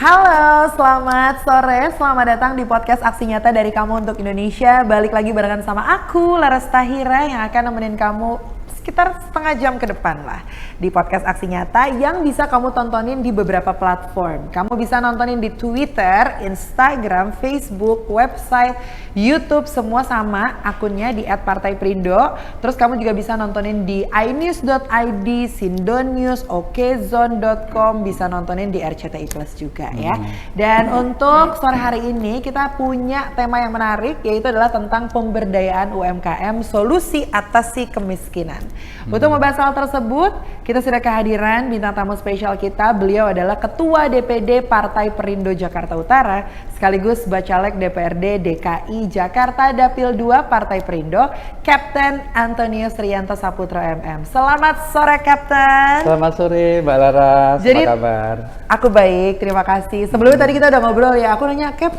Halo, selamat sore, selamat datang di podcast Aksi Nyata dari Kamu Untuk Indonesia. Balik lagi barengan sama aku, Laras Tahira, yang akan nemenin kamu sekitar setengah jam ke depan lah di podcast Aksi Nyata yang bisa kamu tontonin di beberapa platform. Kamu bisa nontonin di Twitter, Instagram, Facebook, website, YouTube, semua sama akunnya di @partaiperindo. Terus kamu juga bisa nontonin di inews.id, Sindonews, okezone.com, bisa nontonin di RCTI Plus juga ya. Dan untuk sore hari ini kita punya tema yang menarik, yaitu adalah tentang pemberdayaan UMKM, solusi atasi kemiskinan. Untuk membahas hal tersebut, kita sudah kehadiran bintang tamu spesial kita. Beliau adalah Ketua DPD Partai Perindo Jakarta Utara, sekaligus Bacalek DPRD DKI Jakarta Dapil 2 Partai Perindo, Kapten Antonius Rianto Saputro MM. Selamat sore, Kapten. Selamat sore, Mbak Laras. Jadi, apa kabar? Aku baik, terima kasih. Sebelumnya tadi kita udah ngobrol ya, aku nanya, Cap,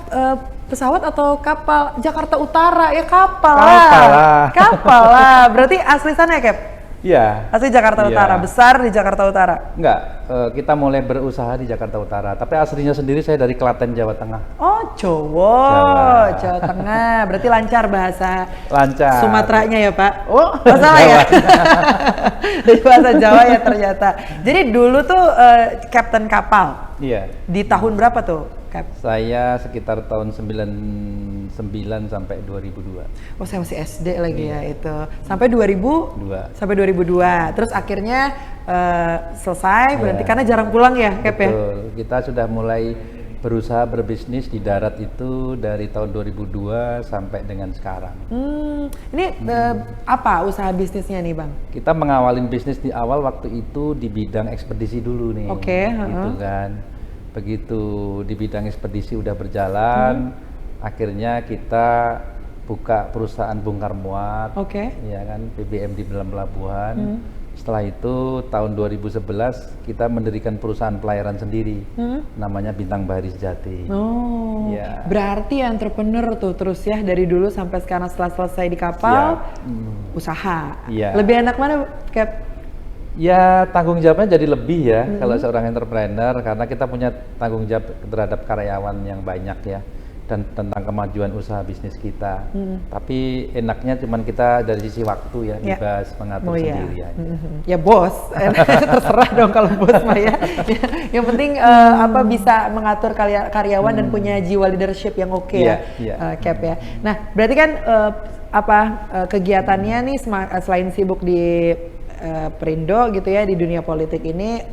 pesawat atau kapal? Jakarta Utara, ya kapal lah. Kapal lah, berarti asli sana ya, Cap? Iya. Asli Jakarta Utara, besar di Jakarta Utara? Enggak, kita mulai berusaha di Jakarta Utara, tapi aslinya sendiri saya dari Klaten, Jawa Tengah. Oh, Jawa Tengah, berarti lancar bahasa Lancar. Sumateranya ya, Pak? Oh, salah ya? Dari bahasa Jawa ya ternyata. Jadi dulu tuh kapten kapal? Iya. Di tahun berapa tuh, Cap? Saya sekitar tahun 99 sampai 2002. Oh, saya masih SD lagi ya itu. Sampai 2002. Sampai 2002. Terus akhirnya selesai berarti karena jarang pulang ya, Cap ya? Betul. Kita sudah mulai berusaha berbisnis di darat itu dari tahun 2002 sampai dengan sekarang. Ini apa usaha bisnisnya nih, Bang? Kita mengawalin bisnis di awal waktu itu di bidang ekspedisi dulu nih. Oke, gitu kan. Begitu di bidang ekspedisi udah berjalan, akhirnya kita buka perusahaan bongkar muat, ya kan, BBM di dalam pelabuhan. Setelah itu tahun 2011 kita mendirikan perusahaan pelayaran sendiri, namanya Bintang Bahari Sejati. Oh, ya. Berarti entrepreneur tuh terus ya dari dulu sampai sekarang. Setelah selesai di kapal, usaha. Ya. Lebih enak mana, Cap? Ya, tanggung jawabnya jadi lebih ya kalau seorang entrepreneur, karena kita punya tanggung jawab terhadap karyawan yang banyak ya, dan tentang kemajuan usaha bisnis kita. Tapi enaknya cuman kita dari sisi waktu ya, bebas mengatur sendiri aja. Ya bos, terserah dong kalau bos mah ya. Yang penting bisa mengatur karyawan dan punya jiwa leadership yang oke ya, Cap ya. Nah, berarti kan kegiatannya nih selain sibuk di Perindo gitu ya, di dunia politik ini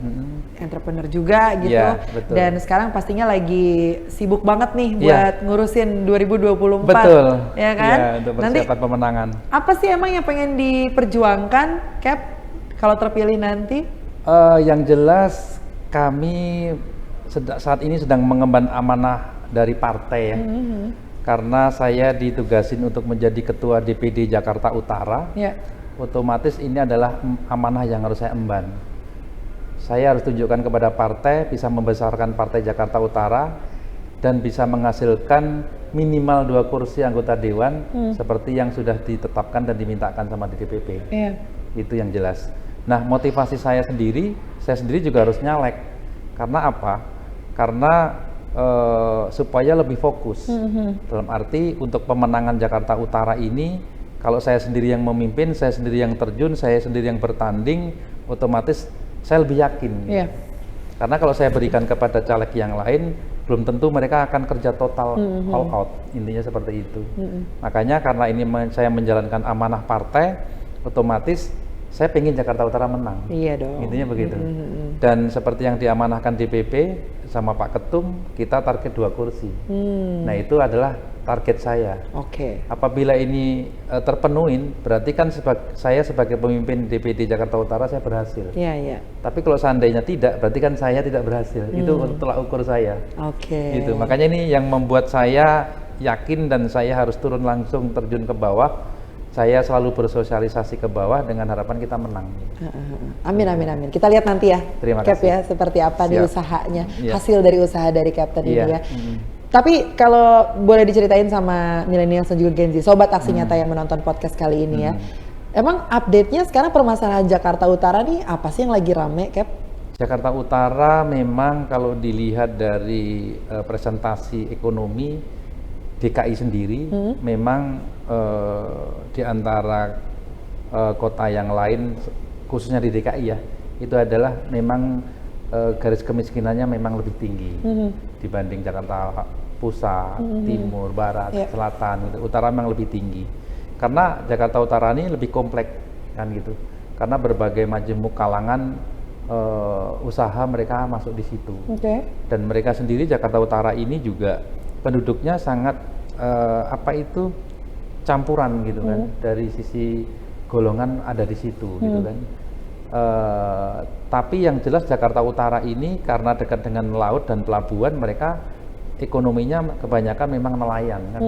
entrepreneur juga gitu, dan sekarang pastinya lagi sibuk banget nih buat ngurusin 2024. Betul. Ya kan? Untuk persiapan pemenangan. Apa sih emang yang pengen diperjuangkan, Cap, kalau terpilih nanti? Yang jelas kami saat ini sedang mengemban amanah dari partai ya. Karena saya ditugasin untuk menjadi ketua DPD Jakarta Utara. Otomatis ini adalah amanah yang harus saya emban. Saya harus tunjukkan kepada partai, bisa membesarkan partai Jakarta Utara dan bisa menghasilkan minimal 2 kursi anggota dewan seperti yang sudah ditetapkan dan dimintakan sama DPP. Itu yang jelas. Nah, motivasi saya sendiri juga harus nyalek. Karena apa? Karena supaya lebih fokus. Dalam arti untuk pemenangan Jakarta Utara ini, kalau saya sendiri yang memimpin, saya sendiri yang terjun, saya sendiri yang bertanding, otomatis saya lebih yakin. Karena kalau saya berikan kepada caleg yang lain, belum tentu mereka akan kerja total all out. Intinya seperti itu. Makanya karena ini saya menjalankan amanah partai, otomatis saya pengen Jakarta Utara menang. Iya dong. Intinya begitu. Dan seperti yang diamanahkan DPP sama Pak Ketum, kita target 2 kursi. Nah, itu adalah target saya. Apabila ini terpenuhin, berarti kan saya sebagai pemimpin DPD Jakarta Utara saya berhasil. Tapi kalau seandainya tidak, berarti kan saya tidak berhasil. Itu tolak ukur saya. Gitu. Makanya ini yang membuat saya yakin dan saya harus turun langsung terjun ke bawah. Saya selalu bersosialisasi ke bawah dengan harapan kita menang. Amin, amin, amin. Kita lihat nanti ya, Cap ya, seperti apa nih usahanya, hasil dari usaha dari Kapten ini ya. Tapi kalau boleh diceritain sama milenial dan juga Gen Z, sobat Aksi Nyata yang menonton podcast kali ini ya, emang update-nya sekarang permasalahan Jakarta Utara nih apa sih yang lagi rame, Cap? Jakarta Utara memang kalau dilihat dari presentasi ekonomi DKI sendiri memang di antara kota yang lain khususnya di DKI ya itu adalah memang garis kemiskinannya memang lebih tinggi dibanding Jakarta Pusat, Timur, Barat, Selatan, gitu. Utara memang lebih tinggi karena Jakarta Utara ini lebih kompleks kan gitu karena berbagai majemuk kalangan usaha mereka masuk di situ. Dan mereka sendiri Jakarta Utara ini juga penduduknya sangat campuran gitu kan. Dari sisi golongan ada di situ gitu kan. Tapi yang jelas Jakarta Utara ini karena dekat dengan laut dan pelabuhan mereka ekonominya kebanyakan memang nelayan kan.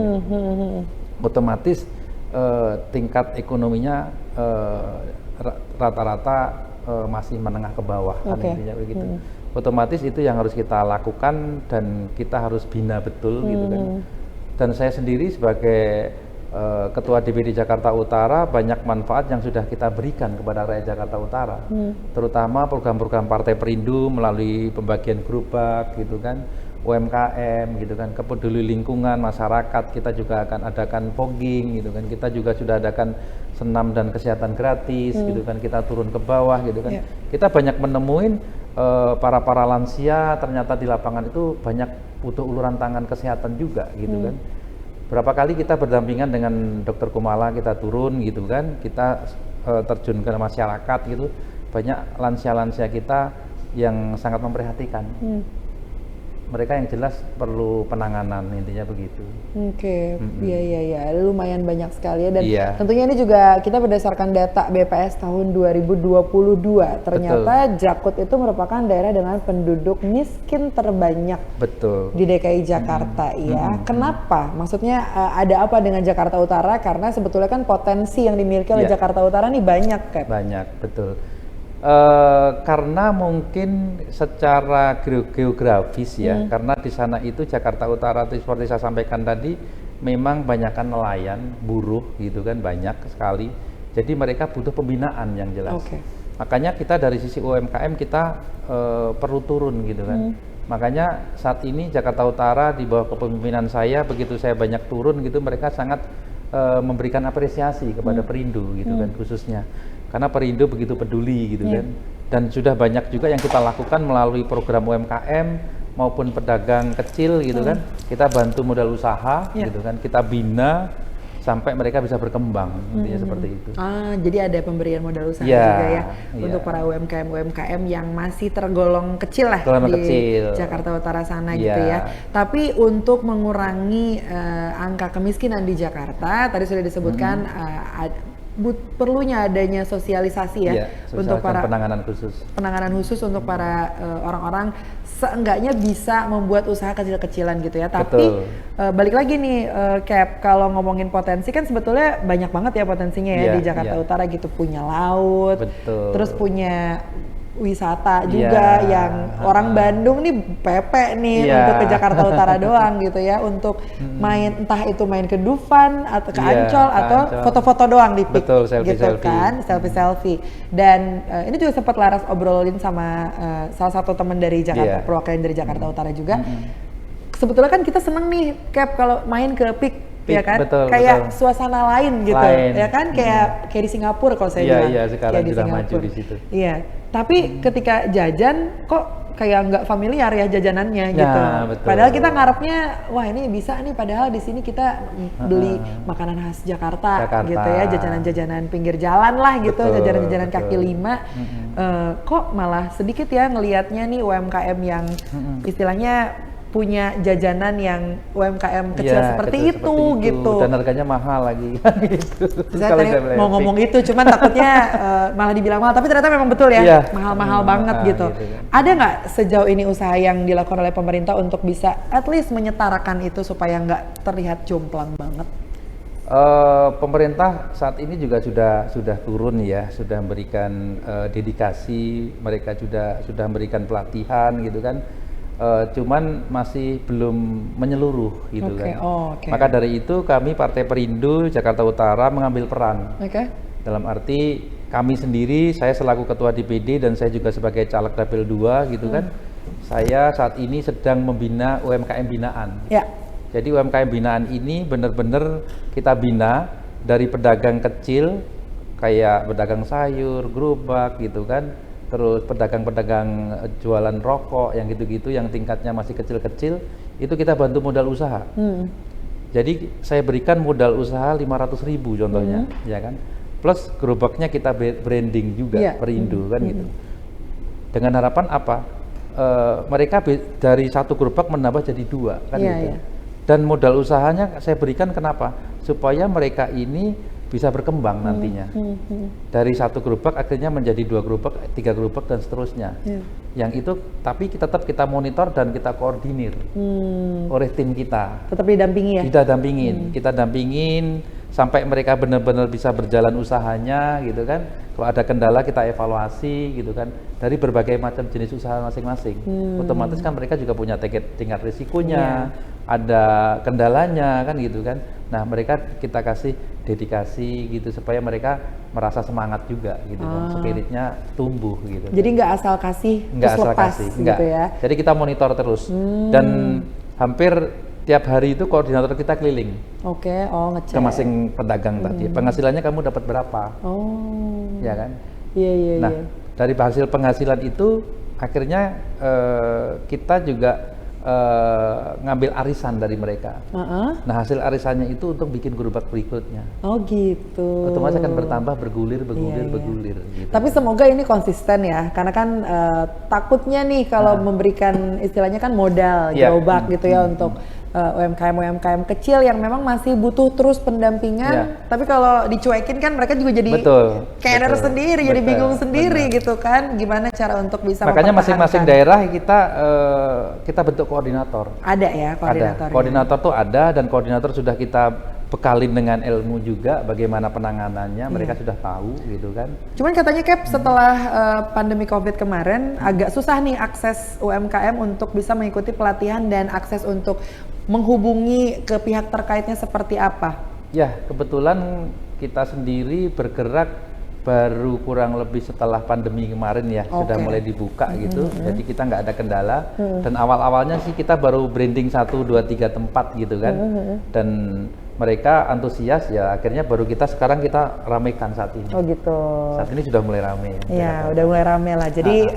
Otomatis tingkat ekonominya rata-rata masih menengah ke bawah kan intinya begitu. Otomatis itu yang harus kita lakukan dan kita harus bina betul gitu kan. Dan saya sendiri sebagai Ketua DPD Jakarta Utara banyak manfaat yang sudah kita berikan kepada rakyat Jakarta Utara, terutama program-program Partai Perindo melalui pembagian gerobak gitu kan, UMKM gitu kan, kepeduli lingkungan masyarakat, kita juga akan adakan fogging gitu kan, kita juga sudah adakan senam dan kesehatan gratis gitu kan, kita turun ke bawah gitu kan, kita banyak menemuin para lansia ternyata di lapangan itu banyak butuh uluran tangan kesehatan juga gitu kan. Berapa kali kita berdampingan dengan Dokter Kumala, kita turun gitu kan, kita terjun ke masyarakat gitu, banyak lansia-lansia kita yang sangat memprihatinkan. Mereka yang jelas perlu penanganan, intinya begitu. Iya, lumayan banyak sekali ya, dan tentunya ini juga kita berdasarkan data BPS tahun 2022, ternyata Jakut itu merupakan daerah dengan penduduk miskin terbanyak di DKI Jakarta ya. Kenapa? Maksudnya ada apa dengan Jakarta Utara? Karena sebetulnya kan potensi yang dimiliki oleh Jakarta Utara nih banyak kan? Banyak, betul. Karena mungkin secara geografis ya, karena di sana itu Jakarta Utara seperti saya sampaikan tadi memang banyakkan nelayan, buruh gitu kan, banyak sekali. Jadi mereka butuh pembinaan yang jelas. Makanya kita dari sisi UMKM kita perlu turun gitu kan. Makanya saat ini Jakarta Utara di bawah kepemimpinan saya, begitu saya banyak turun gitu, mereka sangat memberikan apresiasi kepada Perindo gitu kan khususnya. Karena Perindo begitu peduli gitu kan, dan sudah banyak juga yang kita lakukan melalui program UMKM maupun pedagang kecil gitu kan, kita bantu modal usaha gitu kan, kita bina sampai mereka bisa berkembang, intinya seperti itu. Jadi ada pemberian modal usaha juga ya untuk para UMKM yang masih tergolong kecil lah di Jakarta Utara sana gitu ya. Tapi untuk mengurangi angka kemiskinan di Jakarta, tadi sudah disebutkan perlunya adanya sosialisasi untuk para penanganan khusus untuk para orang-orang seenggaknya bisa membuat usaha kecil-kecilan gitu ya. Tapi balik lagi nih Cap, kalau ngomongin potensi kan sebetulnya banyak banget ya potensinya ya di Jakarta Utara gitu, punya laut, terus punya wisata juga yang orang Bandung nih pepek nih untuk ke Jakarta Utara doang gitu ya, untuk main, entah itu main ke Dufan atau ke Ancol atau foto-foto doang di Pik gitu kan, selfie. Dan ini juga sempat Laras obrolin sama salah satu teman dari Jakarta, perwakilan dari Jakarta Utara juga. Sebetulnya kan kita seneng nih Cap kalau main ke Pik ya kan, kayak suasana lain gitu ya kan, kayak di Singapura kalau saya bilang. Iya, sekarang sudah maju di situ. Iya, tapi ketika jajan kok kayak nggak familiar ya jajanannya gitu. Padahal kita ngarepnya, wah ini bisa nih, padahal di sini kita beli makanan khas Jakarta gitu ya, jajanan-jajanan pinggir jalan lah gitu, jajanan-jajanan kaki lima. Kok malah sedikit ya ngelihatnya nih UMKM yang istilahnya punya jajanan yang UMKM kecil seperti itu gitu, dan harganya mahal lagi gitu. Saya tadi mau ngomong itu, cuman takutnya malah dibilang mahal, tapi ternyata memang betul ya, mahal-mahal banget gitu. Ada nggak sejauh ini usaha yang dilakukan oleh pemerintah untuk bisa at least menyetarakan itu supaya nggak terlihat jomplang banget? Pemerintah saat ini juga sudah turun ya, sudah memberikan dedikasi, mereka sudah memberikan pelatihan gitu kan. Cuman masih belum menyeluruh gitu kan. Maka dari itu kami Partai Perindo Jakarta Utara mengambil peran. Dalam arti kami sendiri, saya selaku ketua DPD dan saya juga sebagai caleg dapil 2 gitu kan, saya saat ini sedang membina UMKM binaan. Ya. Jadi UMKM binaan ini benar-benar kita bina dari pedagang kecil kayak pedagang sayur, gerobak gitu kan, terus pedagang-pedagang jualan rokok yang gitu-gitu yang tingkatnya masih kecil-kecil, itu kita bantu modal usaha. Jadi saya berikan modal usaha 500.000 contohnya, ya kan. Plus gerobaknya kita branding juga, Perindo kan gitu. Dengan harapan apa? Mereka dari satu gerobak menambah jadi 2 kan gitu. Dan modal usahanya saya berikan kenapa? Supaya mereka ini bisa berkembang nantinya. Dari satu gerobak akhirnya menjadi 2 gerobak, 3 gerobak dan seterusnya. Yang itu tapi tetap kita monitor dan kita koordinir oleh tim kita. Tetap didampingi ya? Kita dampingin, kita dampingin sampai mereka benar-benar bisa berjalan usahanya gitu kan. Kalau ada kendala kita evaluasi gitu kan dari berbagai macam jenis usaha masing-masing. Otomatis kan mereka juga punya tingkat risikonya, ada kendalanya kan gitu kan. Nah mereka kita kasih dedikasi gitu supaya mereka merasa semangat juga gitu kan, spiritnya tumbuh gitu. Jadi nggak asal kasih, nggak asal lepas kasih, gitu enggak. Ya? Jadi kita monitor terus dan hampir tiap hari itu koordinator kita keliling. Oke, ngecek. Ke masing pedagang tadi. Penghasilannya kamu dapat berapa? Ya kan? Iya. Nah, dari hasil penghasilan itu akhirnya kita juga ngambil arisan dari mereka. Nah, hasil arisannya itu untuk bikin gerobak berikutnya. Oh gitu. Otomatis akan bertambah, bergulir. Gitu. Tapi semoga ini konsisten ya, karena kan takutnya nih kalau memberikan istilahnya kan modal gerobak gitu ya untuk UMKM kecil yang memang masih butuh terus pendampingan, tapi kalau dicuekin kan mereka juga jadi kader sendiri, jadi bingung sendiri gitu kan, gimana cara untuk bisa makanya masing-masing daerah kita bentuk koordinator. Ada ya koordinator. Ada. Koordinator tuh ada dan koordinator sudah kita bekalin dengan ilmu juga bagaimana penanganannya, mereka sudah tahu gitu kan. Cuman katanya Cap setelah pandemi Covid kemarin agak susah nih akses UMKM untuk bisa mengikuti pelatihan dan akses untuk menghubungi ke pihak terkaitnya seperti apa? Ya, kebetulan kita sendiri bergerak baru kurang lebih setelah pandemi kemarin ya, sudah mulai dibuka gitu. Jadi kita nggak ada kendala dan awal-awalnya sih kita baru branding 1, 2, 3 tempat gitu kan. Dan mereka antusias ya, akhirnya baru sekarang kita ramekan saat ini. Oh gitu. Saat ini sudah mulai rame. Ya, udah mulai rame lah. Jadi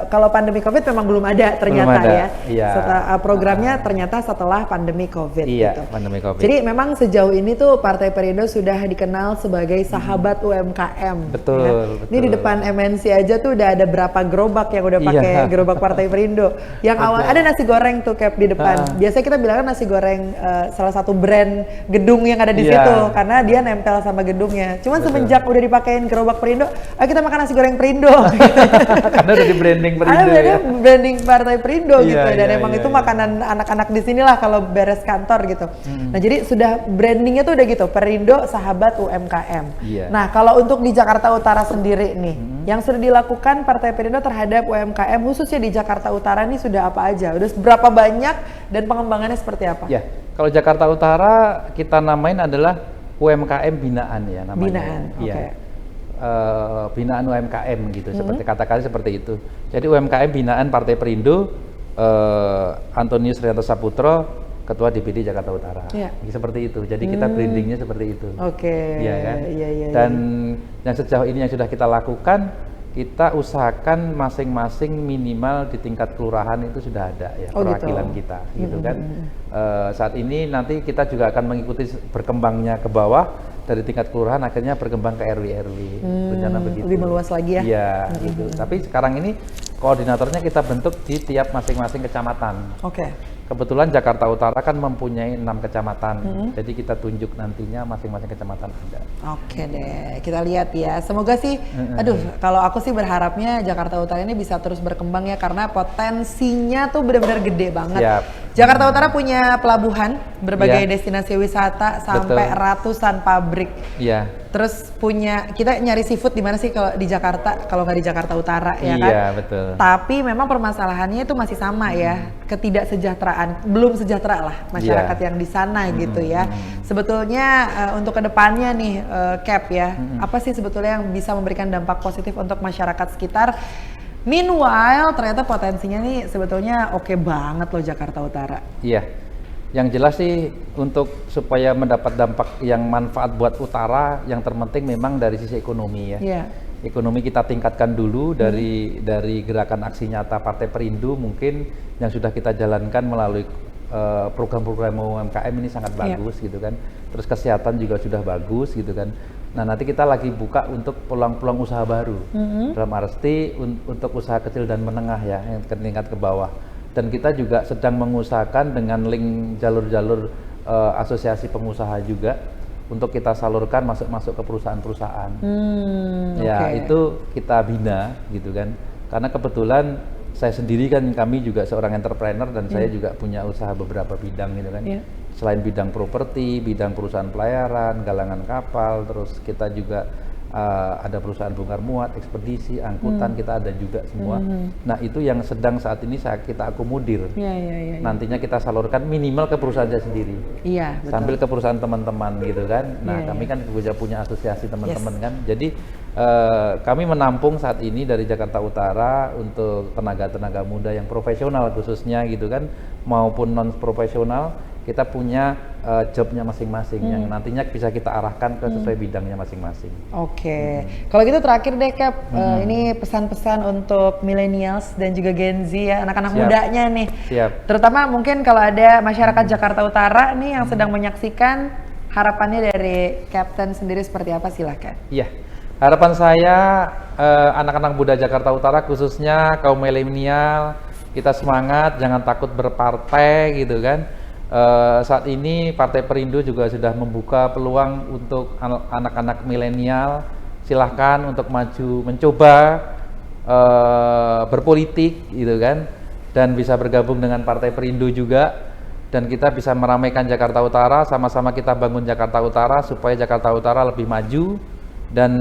kalau pandemi Covid memang belum ada ternyata ya. Iya. Setelah programnya ternyata setelah pandemi Covid. Iya, gitu. pandemi Covid. Jadi memang sejauh ini tuh Partai Perindo sudah dikenal sebagai sahabat UMKM. Betul, ya. betul. Ini di depan MNC aja tuh udah ada berapa gerobak yang udah pakai gerobak Partai Perindo. Yang awal ada nasi goreng tuh Cap di depan. Biasanya kita bilang kan nasi goreng salah satu brand gedung yang ada di situ karena dia nempel sama gedungnya. Cuman semenjak udah dipakein gerobak Perindo, ayo kita makan nasi goreng Perindo. Karena udah di branding Perindo ya. Branding Partai Perindo gitu dan emang itu makanan anak-anak di sinilah kalau beres kantor gitu. Nah jadi sudah brandingnya tuh udah gitu, Perindo sahabat UMKM. Nah kalau untuk di Jakarta Utara sendiri nih, yang sudah dilakukan Partai Perindo terhadap UMKM khususnya di Jakarta Utara nih sudah apa aja? Udah berapa banyak dan pengembangannya seperti apa? Ya, kalau Jakarta Utara kita namain adalah UMKM binaan ya namanya. Binaan, oke. Binaan UMKM gitu, seperti kata-kata seperti itu. Jadi UMKM binaan Partai Perindo, Antonius Rianto Saputro, Ketua DPD Jakarta Utara. Seperti itu. Jadi kita brandingnya seperti itu. Iya kan? Dan yang sejauh ini yang sudah kita lakukan, kita usahakan masing-masing minimal di tingkat kelurahan itu sudah ada ya perwakilan kita gitu kan. Saat ini nanti kita juga akan mengikuti berkembangnya ke bawah dari tingkat kelurahan akhirnya berkembang ke RW rencana begitu. Lebih meluas lagi ya. Iya gitu. Tapi sekarang ini koordinatornya kita bentuk di tiap masing-masing kecamatan. Kebetulan Jakarta Utara kan mempunyai 6 kecamatan, jadi kita tunjuk nantinya masing-masing kecamatan ada. Oke deh, kita lihat ya. Semoga sih, aduh, kalau aku sih berharapnya Jakarta Utara ini bisa terus berkembang ya, karena potensinya tuh benar-benar gede banget. Jakarta Utara punya pelabuhan, berbagai Iya. destinasi wisata sampai Betul. ratusan pabrik. Iya. Terus kita nyari seafood di mana sih kalau di Jakarta, kalau nggak di Jakarta Utara ya kan? Iya, betul. Tapi memang permasalahannya itu masih sama ya, ketidaksejahteraan, belum sejahtera lah masyarakat yang di sana gitu ya. Sebetulnya untuk kedepannya nih Cap ya, apa sih sebetulnya yang bisa memberikan dampak positif untuk masyarakat sekitar? Meanwhile ternyata potensinya nih sebetulnya oke banget loh Jakarta Utara. Iya. Yang jelas sih untuk supaya mendapat dampak yang manfaat buat utara, yang terpenting memang dari sisi ekonomi ya. Iya. Ekonomi kita tingkatkan dulu dari gerakan aksi nyata Partai Perindo mungkin yang sudah kita jalankan melalui program-program UMKM ini sangat bagus gitu kan. Terus kesehatan juga sudah bagus gitu kan. Nah nanti kita lagi buka untuk peluang-peluang usaha baru. Dalam arti untuk usaha kecil dan menengah ya, yang tingkat ke bawah. Dan kita juga sedang mengusahakan dengan link jalur-jalur asosiasi pengusaha juga untuk kita salurkan masuk ke perusahaan-perusahaan. Ya itu kita bina gitu kan. Karena kebetulan saya sendiri kan kami juga seorang entrepreneur dan saya juga punya usaha beberapa bidang gitu kan. Selain bidang properti, bidang perusahaan pelayaran, galangan kapal, terus kita juga ada perusahaan bongkar muat, ekspedisi, angkutan, kita ada juga semua. Nah itu yang sedang saat ini kita akomodir. Nantinya kita salurkan minimal ke perusahaan saya sendiri. Iya, betul. Sambil ke perusahaan teman-teman gitu kan. Nah kami kan juga punya asosiasi teman-teman kan. Jadi kami menampung saat ini dari Jakarta Utara untuk tenaga-tenaga muda yang profesional khususnya gitu kan, maupun non profesional. Kita punya jobnya masing-masing yang nantinya bisa kita arahkan ke sesuai bidangnya masing-masing. Oke, kalau gitu terakhir deh Cap, ini pesan-pesan untuk millennials dan juga Gen Z ya, anak-anak mudanya nih. Siap. Terutama mungkin kalau ada masyarakat Jakarta Utara nih yang sedang menyaksikan, harapannya dari Captain sendiri seperti apa, silahkan. Iya, harapan saya anak-anak muda Jakarta Utara khususnya kaum milenial, kita semangat, jangan takut berpartai gitu kan. Saat ini Partai Perindo juga sudah membuka peluang untuk anak-anak milenial, silahkan untuk maju mencoba berpolitik gitu kan, dan bisa bergabung dengan Partai Perindo juga, dan kita bisa meramaikan Jakarta Utara, sama-sama kita bangun Jakarta Utara supaya Jakarta Utara lebih maju dan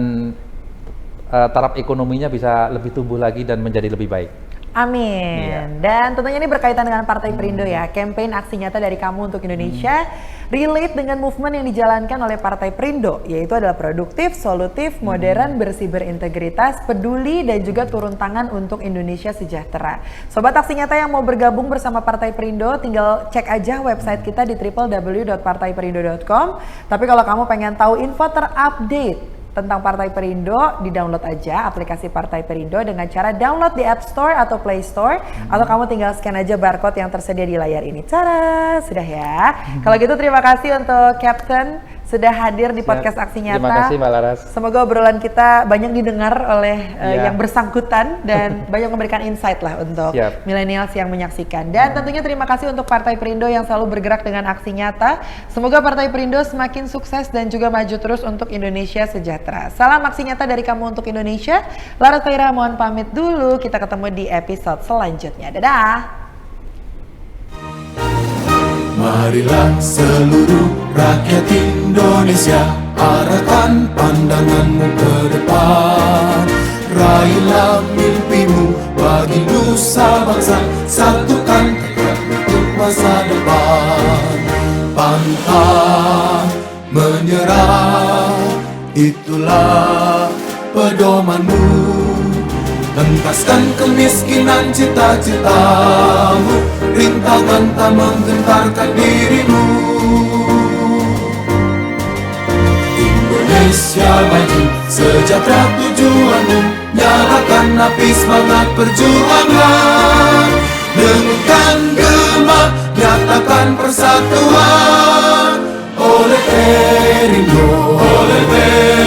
taraf ekonominya bisa lebih tumbuh lagi dan menjadi lebih baik. Amin. Iya. Dan tentunya ini berkaitan dengan Partai Perindo ya. Campaign aksi nyata dari kamu untuk Indonesia relate dengan movement yang dijalankan oleh Partai Perindo, yaitu adalah produktif, solutif, modern, bersih, berintegritas, peduli, dan juga turun tangan untuk Indonesia sejahtera. Sobat aksi nyata yang mau bergabung bersama Partai Perindo, tinggal cek aja website kita di www.partaiperindo.com. Tapi kalau kamu pengen tahu info terupdate tentang Partai Perindo, di-download aja aplikasi Partai Perindo dengan cara download di App Store atau Play Store, atau kamu tinggal scan aja barcode yang tersedia di layar ini. Cara sudah ya. Kalau gitu terima kasih untuk Captain sudah hadir di podcast Aksi Nyata. Terima kasih Mbak Laras. Semoga obrolan kita banyak didengar oleh yang bersangkutan dan banyak memberikan insight lah untuk millennials yang menyaksikan. Dan tentunya terima kasih untuk Partai Perindo yang selalu bergerak dengan aksi nyata. Semoga Partai Perindo semakin sukses dan juga maju terus untuk Indonesia sejahtera. Salam aksi nyata dari kamu untuk Indonesia. Laras Tahira mohon pamit dulu. Kita ketemu di episode selanjutnya. Dadah! Marilah seluruh rakyat Indonesia, arahkan pandanganmu ke depan. Raihlah mimpimu bagi nusa bangsa, satukan tekad untuk masa depan. Pantang menyerah, itulah pedomanmu. Entaskan kemiskinan cita-citamu, rintangan tak menggentarkan dirimu. Indonesia maju, sejahtera tujuanmu, nyalakan api semangat perjuangan. Dengunkan gema, nyatakan persatuan. Oleh Perindo, oleh Perindo.